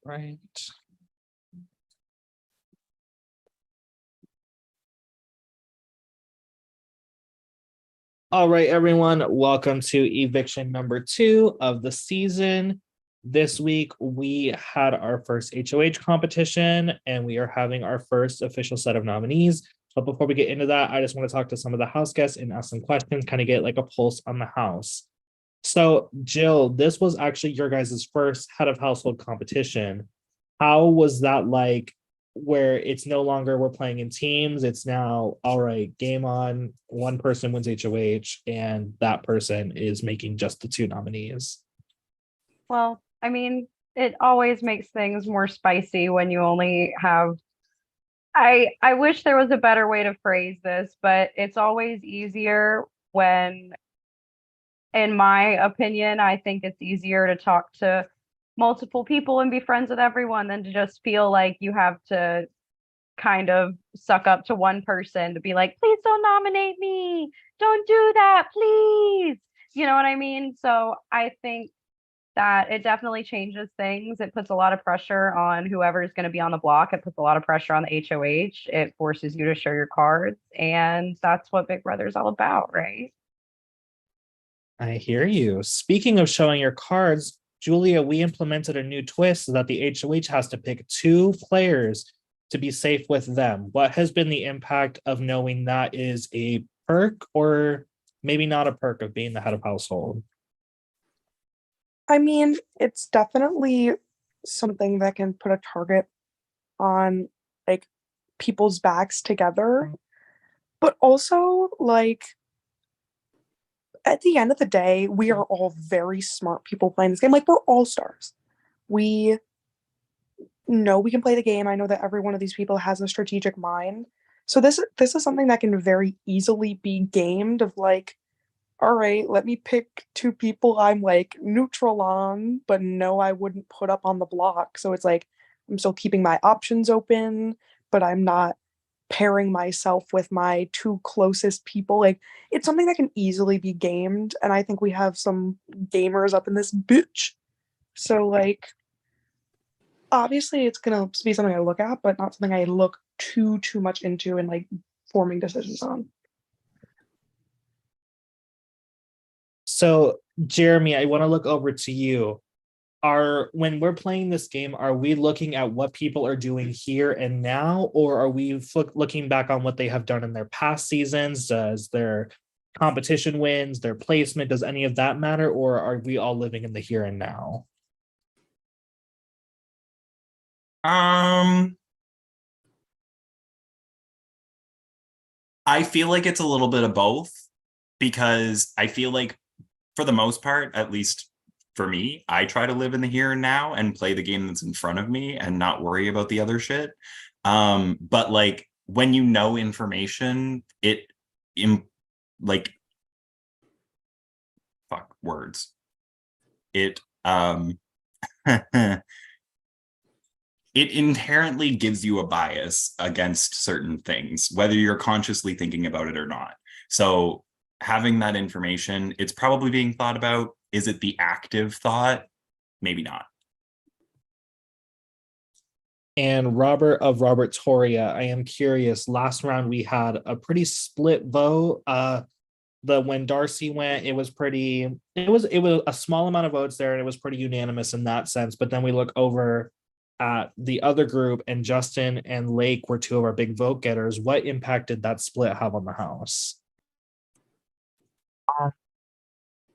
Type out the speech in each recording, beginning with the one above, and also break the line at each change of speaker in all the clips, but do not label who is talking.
Right. All right, everyone. Welcome to eviction number 2 of the season. This week, we had our first HOH competition, and we are having our first official set of nominees. But before we get into that, I just want to talk to some of the house guests and ask some questions, kind of get like a pulse on the house. So, Jill, this was actually your guys' first head of household competition. How was that like? Where it's no longer we're playing in teams, it's now all right, game on, one person wins HOH, and that person is making just the 2 nominees.
Well, I mean, it always makes things more spicy when you only have I wish there was a better way to phrase this, but it's always easier when, in my opinion, I think it's easier to talk to multiple people and be friends with everyone than to just feel like you have to kind of suck up to one person to be like, please don't nominate me. Don't do that, please. You know what I mean? So I think that it definitely changes things. It puts a lot of pressure on whoever's going to be on the block. It puts a lot of pressure on the HOH. It forces you to show your cards. And that's what Big Brother is all about, right?
I hear you. Speaking of showing your cards, Julia, we implemented a new twist so that the HOH has to pick 2 players to be safe with them. What has been the impact of knowing that is a perk or maybe not a perk of being the head of household?
I mean, it's definitely something that can put a target on like people's backs together. But also, like, at the end of the day, we are all very smart people playing this game. Like, we're all stars. We know we can play the game. I know that every one of these people has a strategic mind. So this is something that can very easily be gamed of like, all right, let me pick 2 people I'm like neutral on, but no, I wouldn't put up on the block. So it's like I'm still keeping my options open, but I'm not pairing myself with my 2 closest people. Like it's something that can easily be gamed, and I think we have some gamers up in this bitch. So like obviously it's gonna be something I look at, but not something I look too much into and like forming decisions on.
So, Jeremy, I want to look over to you. When we're playing this game, are we looking at what people are doing here and now, or are we looking back on what they have done in their past seasons? Does their competition wins, their placement, does any of that matter, or are we all living in the here and now?
I feel like it's a little bit of both, because I feel like for the most part, at least for me, I try to live in the here and now and play the game that's in front of me and not worry about the other shit. But like when you know information, like fuck words. It it inherently gives you a bias against certain things, whether you're consciously thinking about it or not. So having that information, it's probably being thought about. Is it the active thought? Maybe not.
And Robert of Robertoria, I am curious. Last round we had a pretty split vote. When Darcy went, it was a small amount of votes there, and it was pretty unanimous in that sense. But then we look over at the other group, and Justin and Lake were 2 of our big vote getters. What impact did that split have on the house?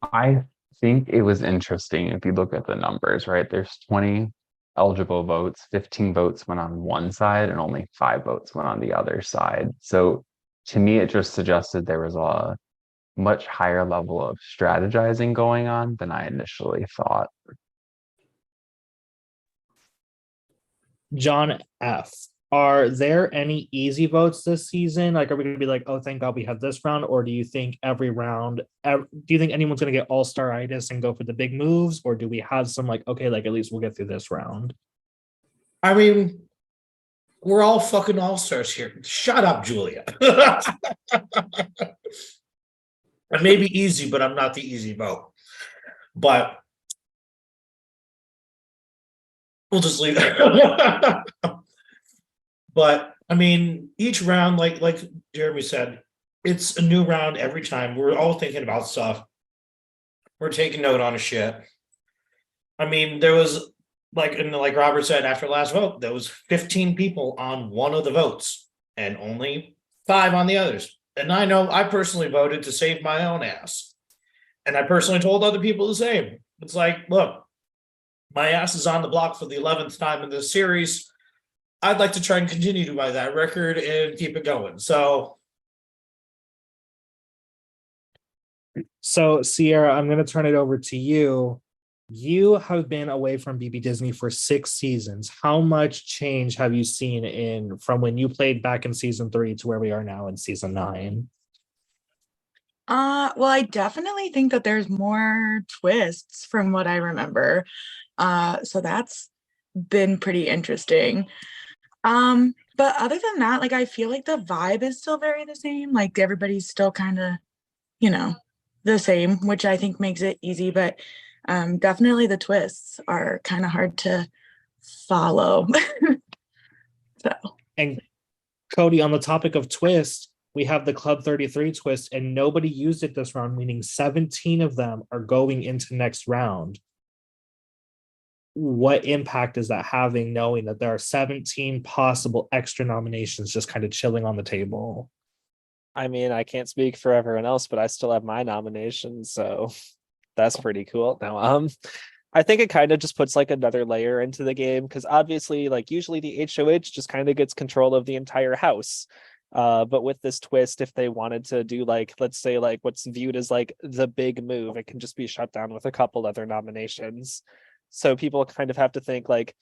I think it was interesting if you look at the numbers, right? There's 20 eligible votes, 15 votes went on one side, and only 5 votes went on the other side. So to me, it just suggested there was a much higher level of strategizing going on than I initially thought.
John F. Are there any easy votes this season? Like, are we going to be like, oh, thank God we have this round? Or do you think every round, do you think anyone's going to get all-star-itis and go for the big moves? Or do we have some like, okay, like at least we'll get through this round?
I mean, we're all fucking all-stars here. Shut up, Julia. I may be easy, but I'm not the easy vote. But We'll just leave that. But I mean, each round, like Jeremy said, it's a new round every time. We're all thinking about stuff. We're taking note on a shit. I mean, there was like Robert said, after last vote, there was 15 people on one of the votes and only 5 on the others. And I know I personally voted to save my own ass. And I personally told other people the same. It's like, look, my ass is on the block for the 11th time in this series. I'd like to try and continue by that record and keep it going. So
Sierra, I'm going to turn it over to you. You have been away from BB Disney for 6 seasons. How much change have you seen in from when you played back in season 3 to where we are now in season 9?
Well, I definitely think that there's more twists from what I remember. So that's been pretty interesting. But other than that, like I feel like the vibe is still very the same. Like everybody's still kind of, the same, which I think makes it easy, but definitely the twists are kind of hard to follow. So
And Cody, on the topic of twist, we have the Club 33 twist, and nobody used it this round, meaning 17 of them are going into next round. What impact is that having, knowing that there are 17 possible extra nominations just kind of chilling on the table?
I mean, I can't speak for everyone else, but I still have my nomination, so that's pretty cool. Now, I think it kind of just puts like another layer into the game, because obviously, like usually the HOH just kind of gets control of the entire house. But with this twist, if they wanted to do like, let's say like what's viewed as like the big move, it can just be shut down with a couple other nominations. So people kind of have to think like,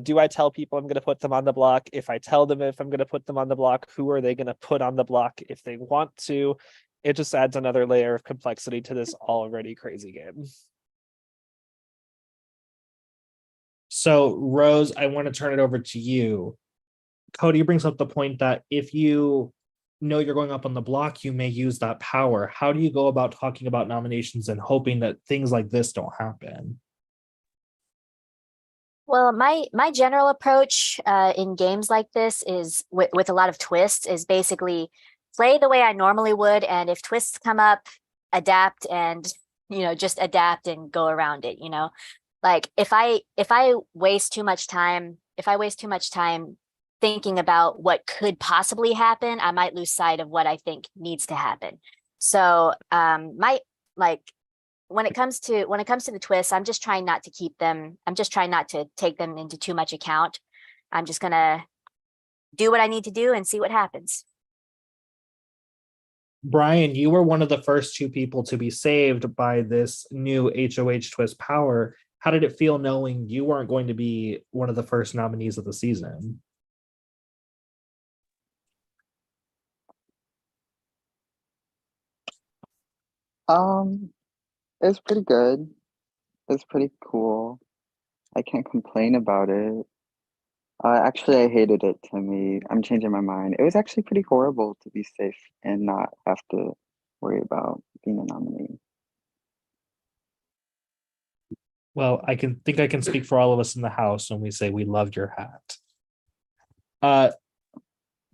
do I tell people I'm going to put them on the block? If I tell them if I'm going to put them on the block, who are they going to put on the block if they want to? It just adds another layer of complexity to this already crazy game.
So, Rose, I want to turn it over to you. Cody brings up the point that if you know you're going up on the block, you may use that power. How do you go about talking about nominations and hoping that things like this don't happen?
Well, my general approach in games like this is with a lot of twists is basically play the way I normally would, and if twists come up, adapt and just adapt and go around it. Like if I waste too much time, thinking about what could possibly happen, I might lose sight of what I think needs to happen. So when it comes to the twists, I'm just trying not to take them into too much account. I'm just gonna do what I need to do and see what happens.
Brian, you were one of the first 2 people to be saved by this new HOH twist power. How did it feel knowing you weren't going to be one of the first nominees of the season?
It's pretty good. It's pretty cool. I can't complain about it. Actually, I hated it, Timmy. I'm changing my mind. It was actually pretty horrible to be safe and not have to worry about being a nominee.
Well, I can speak for all of us in the house when we say we loved your hat.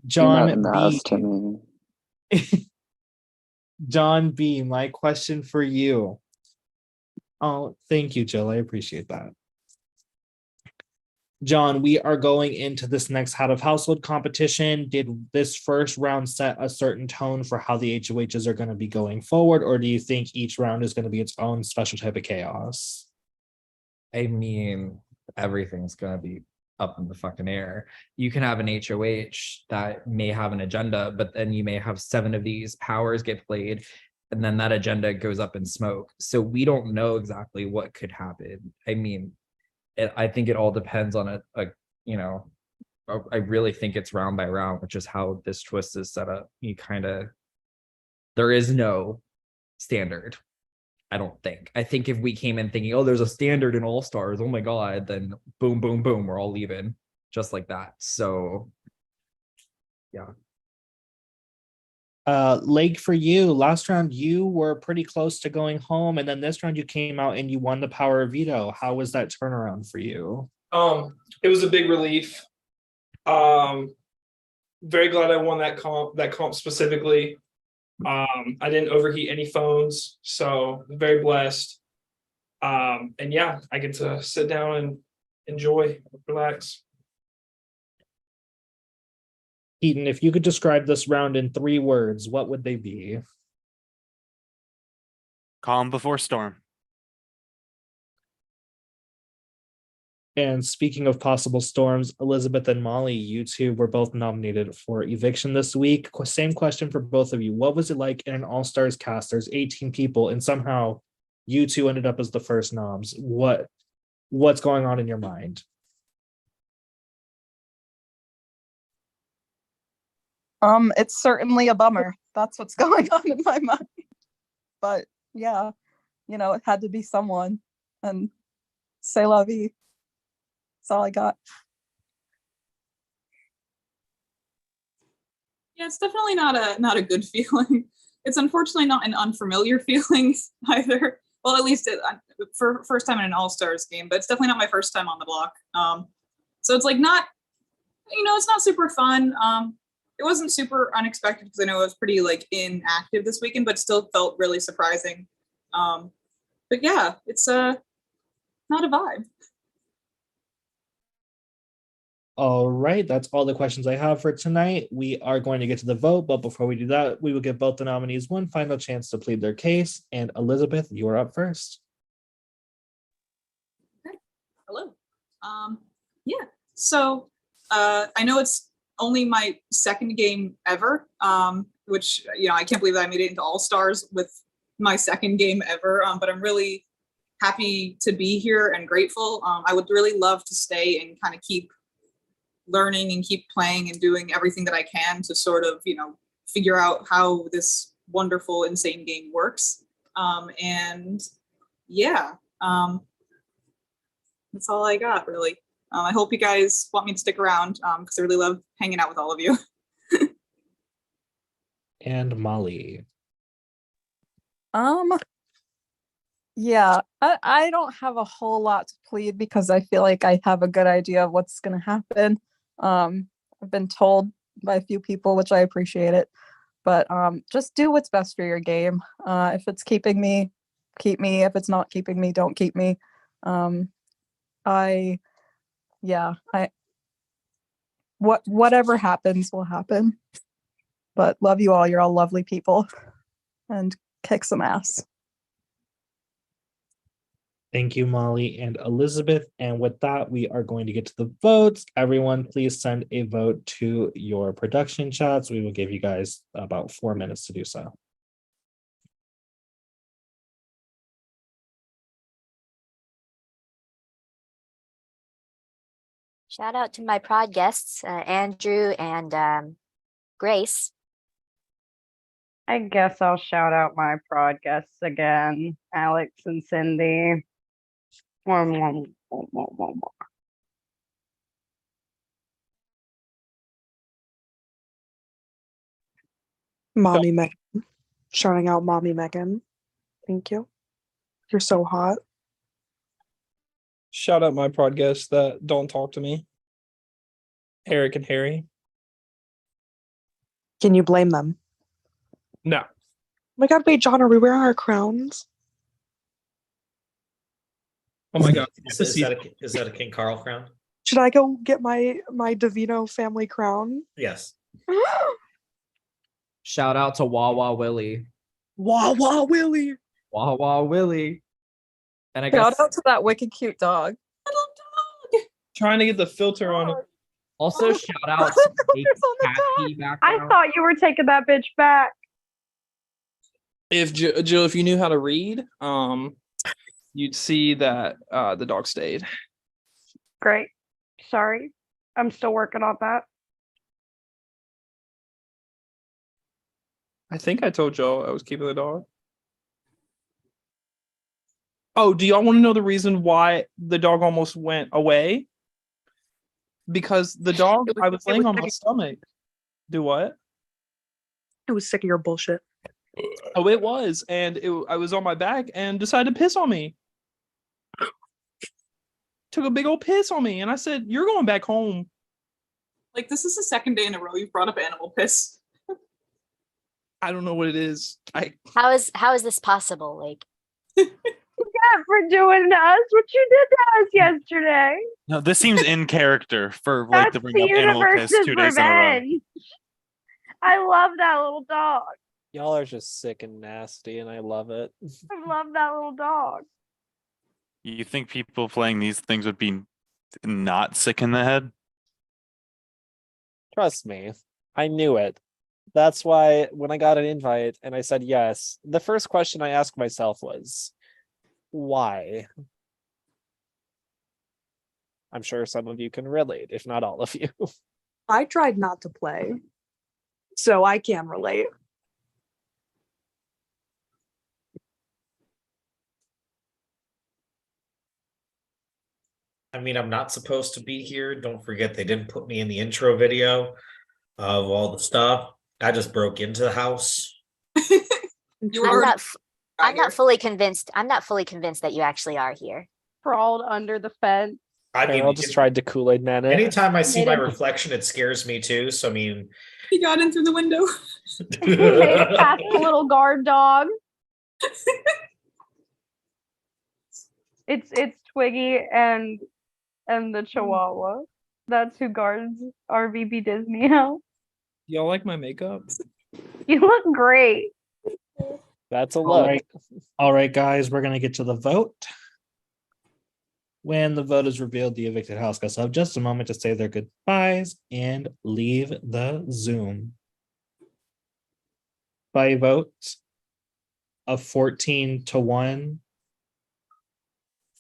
John
You're not
B.
us, Timmy.
John B, my question for you. Oh, thank you, Jill. I appreciate that. John, we are going into this next Hat of Household competition. Did this first round set a certain tone for how the HOHs are going to be going forward, or do you think each round is going to be its own special type of chaos?
I mean, everything's gonna be up in the fucking air. You can have an HOH that may have an agenda, but then you may have 7 of these powers get played, and then that agenda goes up in smoke. So we don't know exactly what could happen. I mean, I think it all depends on I really think it's round by round, which is how this twist is set up. There is no standard. I don't think. I think if we came in thinking, oh, there's a standard in All Stars, oh my God, then boom, boom, boom, we're all leaving just like that. So, yeah.
Lake, for you, last round you were pretty close to going home, and then this round you came out and you won the power of veto. How was that turnaround for you?
It was a big relief. Very glad I won that comp specifically. I didn't overheat any phones, so very blessed. And yeah, I get to sit down and enjoy, relax.
Keaton, if you could describe this round in 3 words, what would they be?
Calm before storm.
And speaking of possible storms, Elizabeth and Molly, you two were both nominated for Eviction this week. Same question for both of you. What was it like in an all-stars cast? There's 18 people, and somehow you two ended up as the first noms. What's going on in your mind?
It's certainly a bummer. That's what's going on in my mind. But yeah, it had to be someone. And c'est la vie. That's all I got.
Yeah, it's definitely not a good feeling. It's unfortunately not an unfamiliar feeling either. Well, at least for first time in an all-stars game, but it's definitely not my first time on the block. So it's like not, it's not super fun. It wasn't super unexpected because I know I was pretty like inactive this weekend, but still felt really surprising. But yeah, it's not a vibe.
All right, that's all the questions I have for tonight. We are going to get to the vote, but before we do that, we will give both the nominees one final chance to plead their case. And Elizabeth, you are up first.
Okay. Hello. Yeah. So I know it's only my second game ever, which I can't believe that I made it into All Stars with my second game ever. But I'm really happy to be here and grateful. I would really love to stay and kind of keep learning and keep playing and doing everything that I can to sort of, figure out how this wonderful, insane game works. And yeah, that's all I got really. I hope you guys want me to stick around because I really love hanging out with all of you.
And Molly.
Yeah, I don't have a whole lot to plead because I feel like I have a good idea of what's going to happen. I've been told by a few people, which I appreciate it, but just do what's best for your game. If it's keeping me, keep me. If it's not keeping me, don't keep me. Whatever happens will happen. But love you all. You're all lovely people, and kick some ass.
Thank you, Molly and Elizabeth. And with that, we are going to get to the votes. Everyone, please send a vote to your production chats. We will give you guys about 4 minutes to do so.
Shout out to my prod guests, Andrew and Grace.
I guess I'll shout out my prod guests again, Alex and Cindy.
Mommy Megan. Shouting out Mommy Megan. Thank you. You're so hot.
Shout out my prod guests that don't talk to me. Eric and Harry.
Can you blame them?
No.
Oh my god, wait, John, are we wearing our crowns?
Oh my god.
Is that a King Carl crown?
Should I go get my Davino family crown?
Yes.
Shout out to Wawa Willie.
Wawa Willie.
Wawa Willie. And I
Shout
guess
out to that wicked cute dog.
Trying to get the filter on it.
also shout out to the cat pee
I
background.
thought you were taking that bitch back.
If Jill, if you knew how to read, you'd see that the dog stayed.
Great. Sorry. I'm still working on that.
I think I told y'all I was keeping the dog. Oh, do y'all want to know the reason why the dog almost went away? Because the dog, I was laying on my stomach. Do what?
I was sick of your bullshit.
Oh, it was. And I was on my back and decided to piss on me.
took a big old piss on me, and I said, "You're going back home."
Like, this is the second day in a row you've brought up animal piss.
I don't know what it is.
How is this possible? Like,
Yeah, for doing to us what you did to us yesterday.
No, this seems in character for like
That's
to bring
the
up animal piss
universe's
2 days in a row.
revenge. I love that little dog.
Y'all are just sick and nasty, and I love it.
I love that little dog.
You think people playing these things would be not sick in the head?
Trust me, I knew it. That's why when I got an invite and I said yes, the first question I asked myself was, why? I'm sure some of you can relate, if not all of you.
I tried not to play, so I can relate.
I mean, I'm not supposed to be here. Don't forget they didn't put me in the intro video of all the stuff. I just broke into the house.
I'm not fully convinced. I'm not fully convinced that you actually are here.
Crawled under the fence.
I mean,
Carol just tried to Kool-Aid man it.
anytime I see
Made
my
it-
reflection, it scares me too. So I mean,
He got in through the window.
He made it past the little guard dog. It's Twiggy and the Chihuahua. That's who guards RVB Disney House.
Y'all like my makeup?
You look great.
That's a
All
look.
right. All right, guys, we're gonna get to the vote. When the vote is revealed, the evicted house guests have just a moment to say their goodbyes and leave the Zoom. By a vote of 14-1,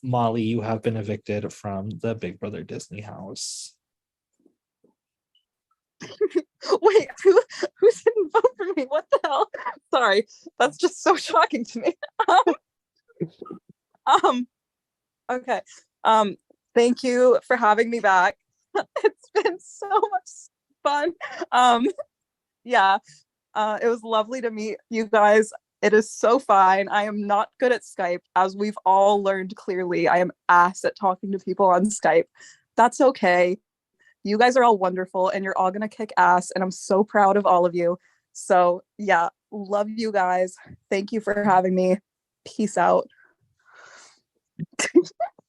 Molly, you have been evicted from the Big Brother Disney house.
Wait, who didn't vote for me? What the hell? Sorry, that's just so shocking to me. Okay. Thank you for having me back. It's been so much fun. Yeah. It was lovely to meet you guys. It is so fine. I am not good at Skype, as we've all learned clearly. I am ass at talking to people on Skype. That's okay. You guys are all wonderful and you're all gonna kick ass, and I'm so proud of all of you. So yeah, love you guys. Thank you for having me. Peace out.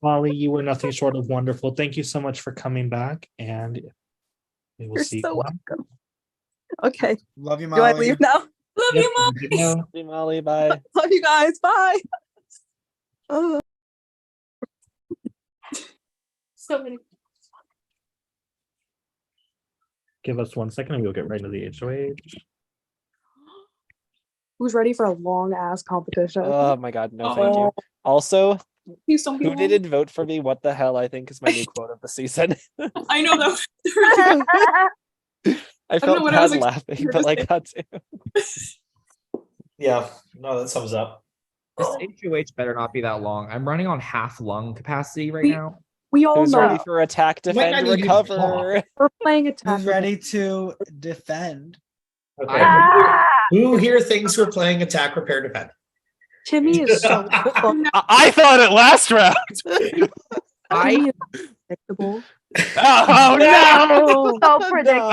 Molly, you were nothing short of wonderful. Thank you so much for coming back, and we will
You're
see
so
you.
welcome. Okay.
Love you,
Do I
Molly.
leave now?
Love
Yep,
you, Mom.
good to go.
Love you, Molly. Bye.
Love you guys. Bye.
So many.
Give us 1 second and we'll get right into the HOH.
Who's ready for a long ass competition?
Oh my god, no thank you. Also,
Please don't be
who
long.
didn't vote for me? What the hell? I think is my new quote of the season.
I know that.
I
don't know
felt
what I was
bad laughing,
expecting her
but
to
like
say.
had to.
yeah, no, that sums up.
This HOH better not be that long. I'm running on half lung capacity right
We-
now.
We all
Who's
know
ready for attack,
You might
defend,
not need to
recover?
we're playing attack.
Who's ready to defend?
Okay.
Ah!
Who here thinks we're playing attack, repair, defend?
Timmy is so
I thought it last round.
Timmy is predictable.
Oh no!
So predictable.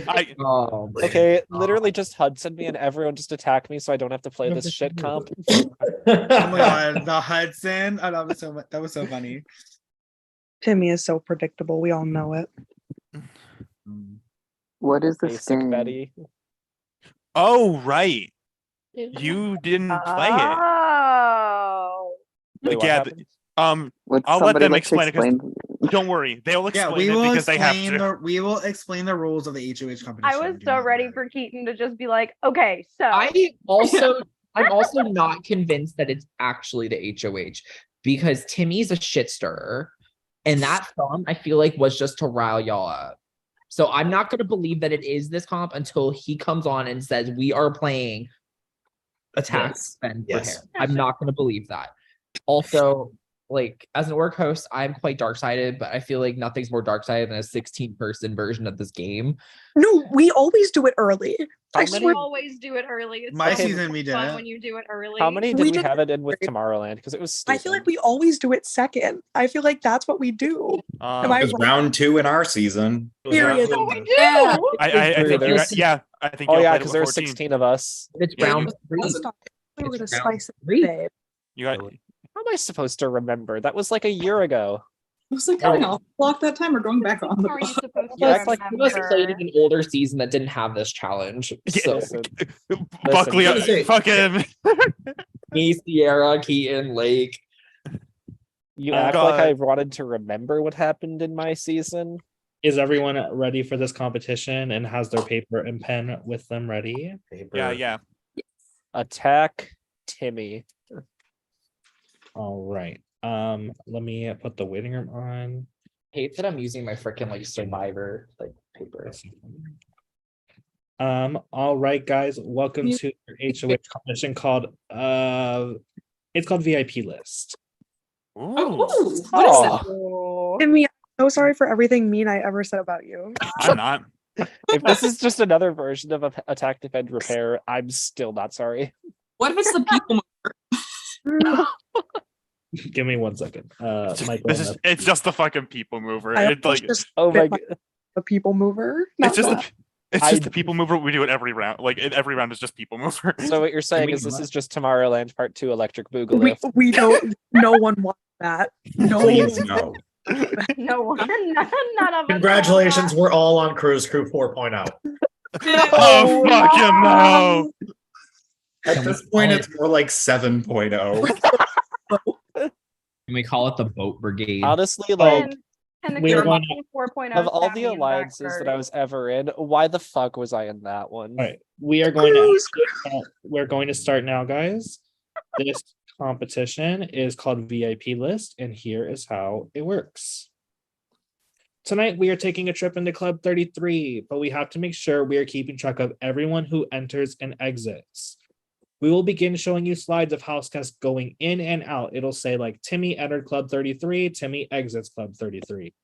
I,
Oh, my
Okay,
God.
literally just Hudson me and everyone just attack me so I don't have to play this shit comp.
Oh my god, the Hudson. Oh, that was so funny.
Timmy is so predictable. We all know it.
What is this
Basic
game?
Betty.
oh right, you didn't play it.
Oh.
Wait, what
Yeah,
happened?
Would
I'll let
somebody
them
like to
explain it 'cause-
explain?
Don't worry, they'll
Yeah,
explain
we
it
will
because they have
explain
to.
we will explain the rules of the HOH competition.
I was
Do
so
not
ready
worry.
for Keaton to just be like, okay, so
I'm also not convinced that it's actually the HOH because Timmy's a shit stirrer. And that thumb, I feel like, was just to rile y'all up. So I'm not going to believe that it is this comp until he comes on and says we are playing attack
Yes.
and
Yes.
repair. I'm not going to believe that. Also, like as an orc host, I'm quite dark-sided, but I feel like nothing's more dark-sided than a 16-person version of this game.
No, we always do it early.
How
I
many-
swear.
Always do it early. It's
My
so
season we
fun
didn't.
when you do it early.
How many did
We
we
did
have it in with Tomorrowland? Because it was stupid.
I feel like we always do it second. I feel like that's what we do. Am I
It was
wrong?
round 2 in our season.
Period.
Oh, we do.
Yeah.
I think you
There's-
yeah, I think
Oh
you
yeah,
played it
because
with
there were
14.
16 of us.
It's
Yeah,
round
you-
three.
Stop. We were
It's
gonna
round
slice it
three.
today.
You got
How am I supposed to remember? That was like a year ago.
I was like coming off block that time or going back on the
How are you
block.
supposed to
You guys,
like,
you guys played
remember?
in an older season that didn't have this challenge. So
Listen,
Buckley,
listen.
fucking.
me, Sierra, Keaton, Lake.
you
Oh,
act like I
God.
wanted to remember what happened in my season.
Is everyone ready for this competition and has their paper and pen with them ready?
Yeah.
Attack Timmy.
All right. Let me put the waiting room on.
Hate that I'm using my freaking like survivor like paper.
All right, guys. Welcome to your HOH competition called it's called VIP list.
Oh, what is that?
Oh,
Timmy, I'm so sorry for everything mean I ever said about you.
I'm not.
if this is just another version of Attack, Defend, Repair, I'm still not sorry.
What if it's the people mover?
Give me 1 second. Michael,
It's just the fucking people mover.
I
It's like
just
Oh my
bit
god.
the people mover.
it's
Not
just
that.
the people mover. We do it every round. Like every round is just people mover.
So what you're saying
we
is
do
this
that?
is just Tomorrowland Part 2 Electric Boogaloo.
we don't. No one wants that. No.
Please no.
No one, none of us.
Congratulations, we're all on Cruise Crew 4.0.
Oh fucking no!
At this point, it's more like 7.0.
Can we call it the boat brigade?
Honestly, like
And the
We're
Cruise
going
4.0
of all
stabbed
the
me in the
alliances
back
that I was ever in, why the fuck was I in that one?
All right, we are going to we're going to start now, guys. This competition is called VIP list, and here is how it works. Tonight we are taking a trip into Club 33, but we have to make sure we are keeping track of everyone who enters and exits. We will begin showing you slides of house guests going in and out. It'll say like Timmy entered Club 33, Timmy exits Club 33.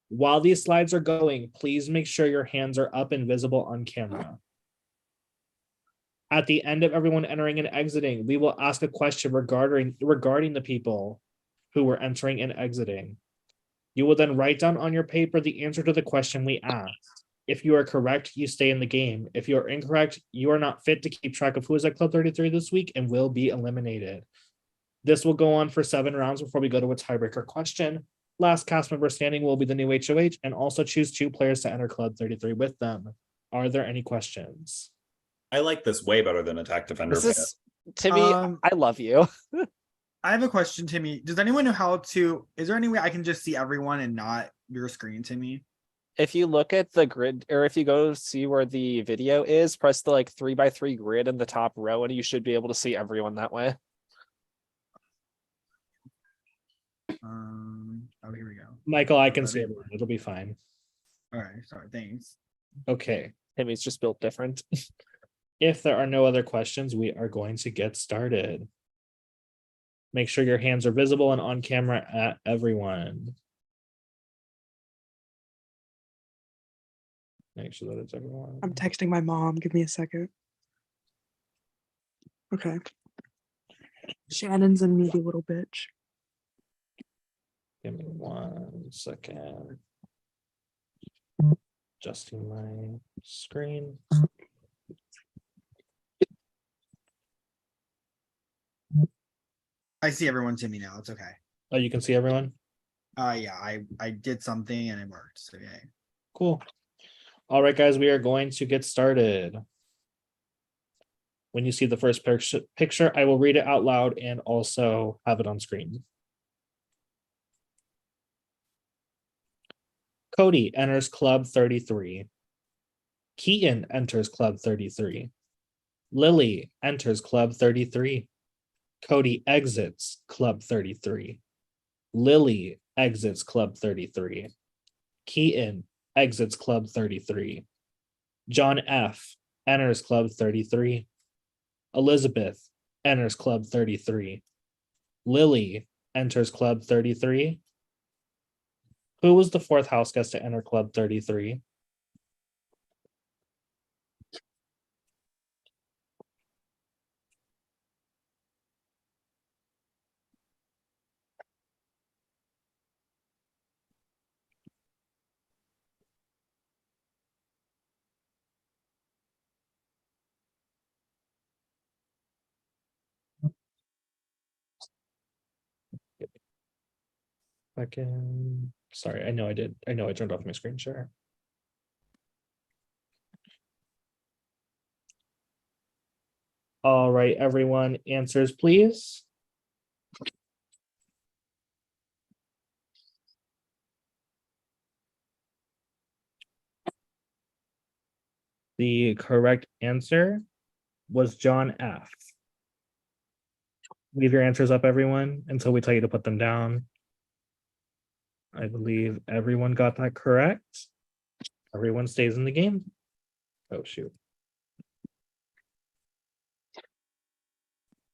While these slides are going, please make sure your hands are up and visible on camera. At the end of everyone entering and exiting, we will ask a question regarding the people who were entering and exiting. You will then write down on your paper the answer to the question we asked. If you are correct, you stay in the game. If you are incorrect, you are not fit to keep track of who is at Club 33 this week and will be eliminated. This will go on for 7 rounds before we go to a tiebreaker question. Last cast member standing will be the new HOH, and also choose 2 players to enter Club 33 with them. Are there any questions?
I like this way better than Attack Defender.
This is Timmy, I love you.
I have a question, Timmy. Does anyone know how to? Is there any way I can just see everyone and not your screen, Timmy?
If you look at the grid, or if you go see where the video is, press the like 3x3 grid in the top row, and you should be able to see everyone that way.
Oh, here we go.
Michael, I can see everyone. It'll be fine.
All right, sorry, thanks.
Okay.
Timmy's just built different.
If there are no other questions, we are going to get started. Make sure your hands are visible and on camera at everyone. Make sure that it's everyone.
I'm texting my mom. Give me a second. Okay. Shannon's a needy little bitch.
Give me 1 second. Adjusting my screen.
I see everyone, Timmy, now. It's okay.
Oh, you can see everyone?
Yeah, I did something and it worked. So yeah.
Cool. All right, guys, we are going to get started. When you see the first picture, I will read it out loud and also have it on screen. Cody enters Club 33. Keaton enters Club 33. Lily enters Club 33. Cody exits Club 33. Lily exits Club 33. Keaton exits Club 33. John F. enters Club 33. Elizabeth enters Club 33. Lily enters Club 33. Who was the fourth house guest to enter Club 33? Second. Sorry, I know I did. I know I turned off my screen share. All right, everyone, answers, please. The correct answer was John F. Leave your answers up, everyone, until we tell you to put them down. I believe everyone got that correct. Everyone stays in the game. Oh, shoot.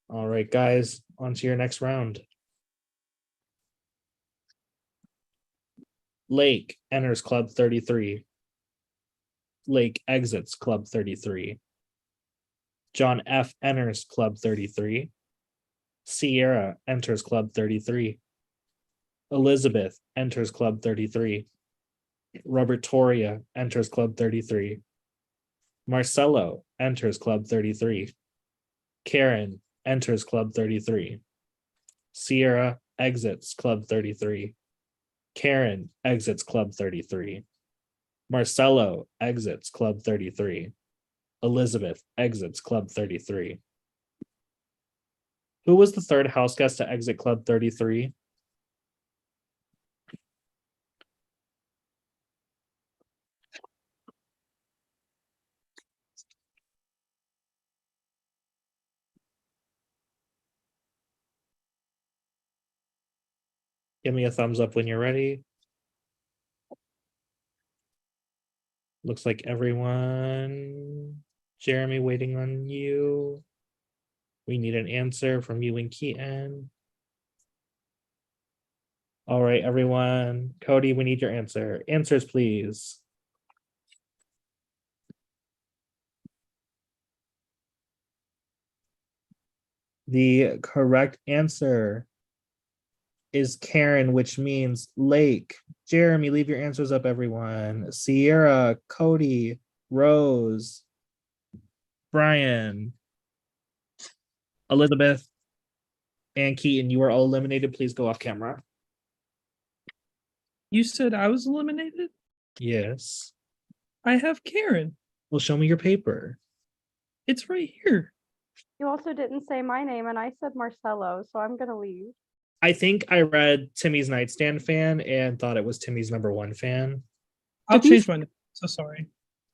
All right, guys, on to your next round. Lake enters Club 33. Lake exits Club 33. John F. enters Club 33. Sierra enters Club 33. Elizabeth enters Club 33. Robert Toria enters Club 33. Marcelo enters Club 33. Karen enters Club 33. Sierra exits Club 33. Karen exits Club 33. Marcelo exits Club 33. Elizabeth exits Club 33. Who was the third house guest to exit Club 33? Give me a thumbs up when you're ready. Looks like everyone. Jeremy, waiting on you. We need an answer from you and Keaton. All right, everyone. Cody, we need your answer. Answers, please. The correct answer is Karen, which means lake. Jeremy, leave your answers up, everyone. Sierra, Cody, Rose, Brian, Elizabeth, and Keaton, you are all eliminated. Please go off camera.
You said I was eliminated?
Yes.
I have Karen.
Well, show me your paper.
It's right here.
You also didn't say my name, and I said Marcelo, so I'm gonna leave.
I think I read Timmy's Nightstand fan and thought it was Timmy's #1 fan.
I'll change my name. So sorry.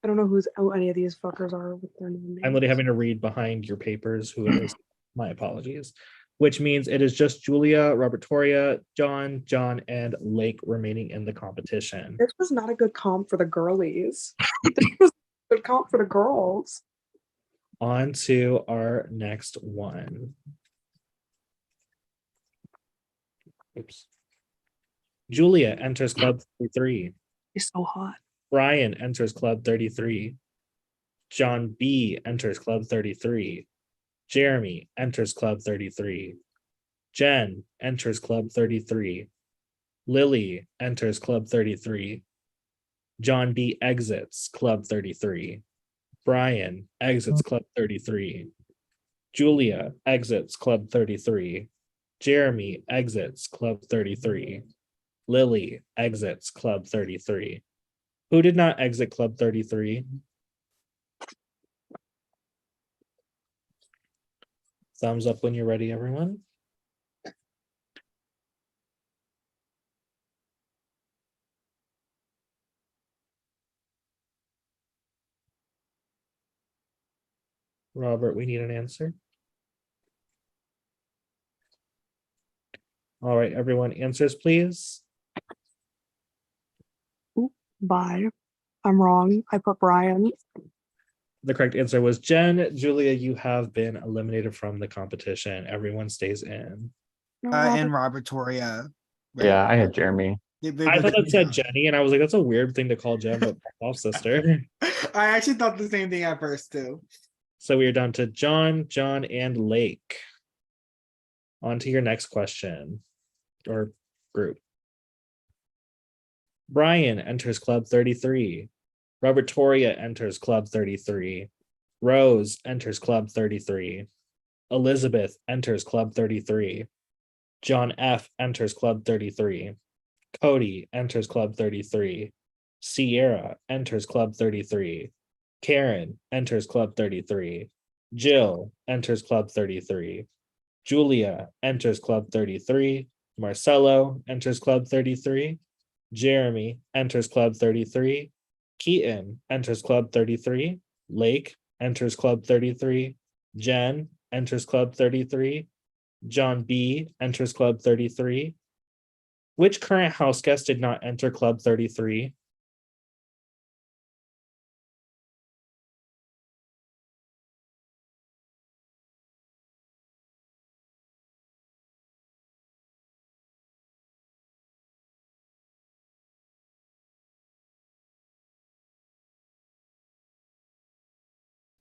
I don't know who any of these fuckers are with their names.
I'm literally having to read behind your papers who it is. My apologies. Which means it is just Julia, Robert Toria, John, and Lake remaining in the competition.
This was not a good comp for the girlies. This was a good comp for the girls.
On to our next one. Oops. Julia enters Club 33.
It's so hot.
Brian enters Club 33. John B enters Club 33. Jeremy enters Club 33. Jen enters Club 33. Lily enters Club 33. John B exits Club 33. Brian exits Club 33. Julia exits Club 33. Jeremy exits Club 33. Lily exits Club 33. Who did not exit Club 33? Thumbs up when you're ready, everyone. Robert, we need an answer. All right, everyone, answers, please.
Bye. I'm wrong. I put Brian.
The correct answer was Jen. Julia, you have been eliminated from the competition. Everyone stays in.
No,
And Robert Toria. Right.
Yeah, I had Jeremy.
I thought it said Jenny, and I was like, that's a weird thing to call Jen, but off sister.
I actually thought the same thing at first too.
So we are down to John, and Lake. On to your next question or group. Brian enters Club 33. Robert Toria enters Club 33. Rose enters Club 33. Elizabeth enters Club 33. John F enters Club 33. Cody enters Club 33. Sierra enters Club 33. Karen enters Club 33. Jill enters Club 33. Julia enters Club 33. Marcelo enters Club 33. Jeremy enters Club 33. Keaton enters Club 33. Lake enters Club 33. Jen enters Club 33. John B enters Club 33. Which current house guest did not enter Club 33?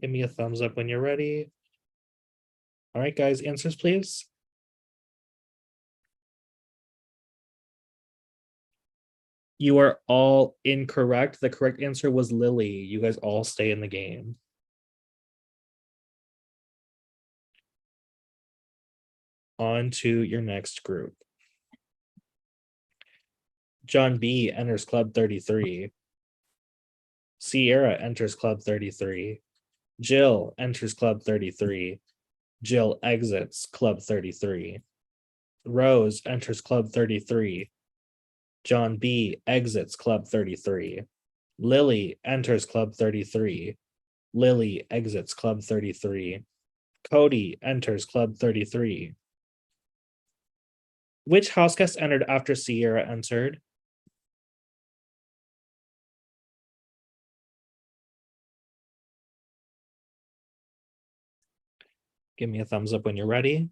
Give me a thumbs up when you're ready. All right, guys, answers, please. You are all incorrect. The correct answer was Lily. You guys all stay in the game. On to your next group. John B enters Club 33. Sierra enters Club 33. Jill enters Club 33. Jill exits Club 33. Rose enters Club 33. John B exits Club 33. Lily enters Club 33. Lily exits Club 33. Cody enters Club 33. Which house guest entered after Sierra entered? Give me a thumbs up when you're ready.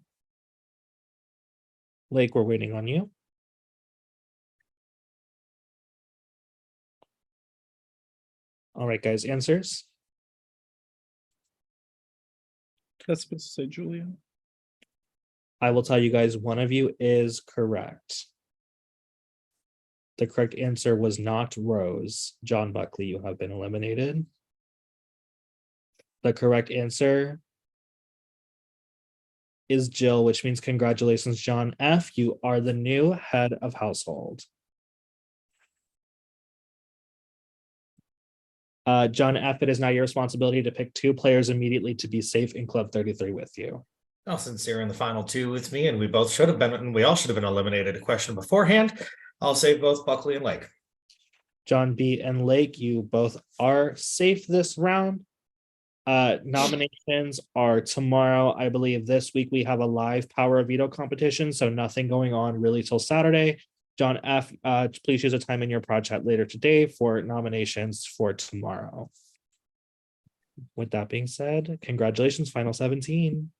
Lake, we're waiting on you. All right, guys, answers.
That's supposed to say Julia.
I will tell you guys, one of you is correct. The correct answer was not Rose. John Buckley, you have been eliminated. The correct answer is Jill, which means congratulations, John F. You are the new head of household. John F., it is now your responsibility to pick 2 players immediately to be safe in Club 33 with you.
Well, since you're in the final 2 with me, and we both should have been, and we all should have been eliminated a question beforehand, I'll save both Buckley and Lake.
John B. and Lake, you both are safe this round. Nominations are tomorrow. I believe this week we have a live power veto competition, so nothing going on really till Saturday. John F., please choose a time in your prod chat later today for nominations for tomorrow. With that being said, congratulations, final 17.